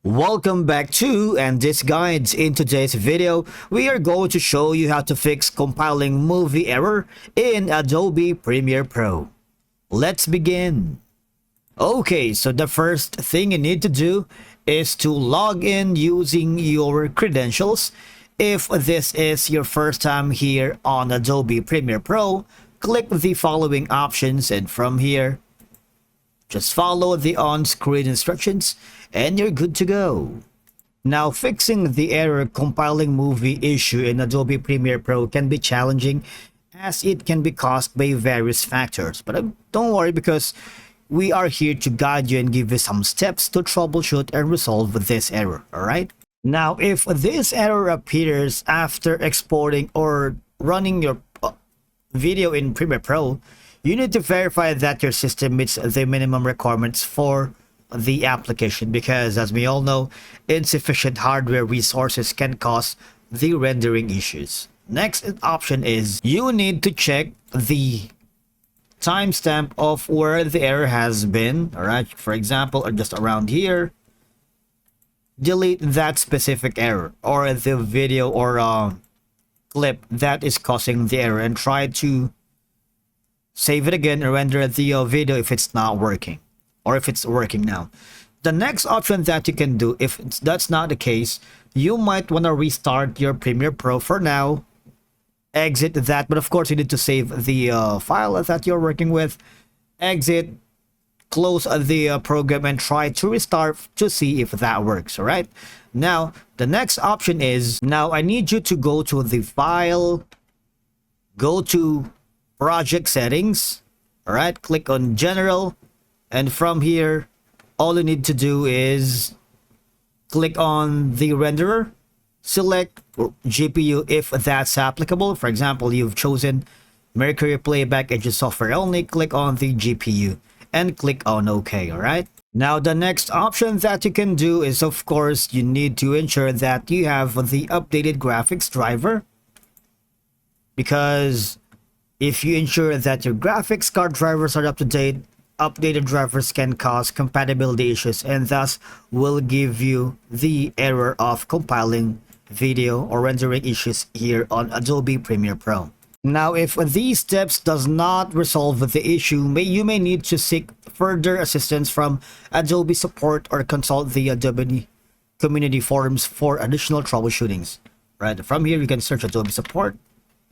Welcome back to and this guides. In today's video, we are going to show you how to fix compiling movie error in Adobe Premiere Pro. Let's begin. Okay, so the first thing you need to do is to log in using your credentials. If this is your first time here on Adobe Premiere Pro, click the following options, and from here, just follow the on-screen instructions and you're good to go. Now, fixing the error compiling movie issue in Adobe Premiere Pro can be challenging as it can be caused by various factors. But don't worry, because we are here to guide you and give you some steps to troubleshoot and resolve this error, alright? Now, if this error appears after exporting or running your video in Premiere Pro, you need to verify that your system meets the minimum requirements for the application, because as we all know, insufficient hardware resources can cause the rendering issues. Next option is you need to check the timestamp of where the error has been. Alright, for example, or just around here, delete that specific error or the video or clip that is causing the error, and try to save it again and render the video if it's not working, or if it's working now. The next option that you can do, if that's not the case, you might want to restart your Premiere Pro for now. Exit that, but of course you need to save the file that you're working with. Exit, close the program, and try to restart to see if that works. All right, now the next option is, now I need you to go to the file, go to project settings. All right, click on general, and from here all you need to do is click on the renderer, select GPU if that's applicable. For example, you've chosen Mercury Playback Engine software only, click on the GPU and click on OK. All right, now the next option that you can do is, of course, you need to ensure that you have the updated graphics driver, because if you ensure that your graphics card drivers are up to date, updated drivers can cause compatibility issues and thus will give you the error of compiling video or rendering issues here on Adobe Premiere Pro. Now, if these steps does not resolve the issue, you may need to seek further assistance from Adobe support or consult the Adobe community forums for additional troubleshootings. Right, from here you can search Adobe support.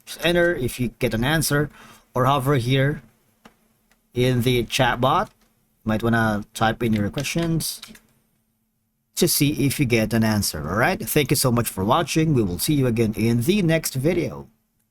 Just enter if you get an answer, or hover here in the chat bot. Might want to type in your questions to see if you get an answer. All right, thank you so much for watching. We will see you again in the next video.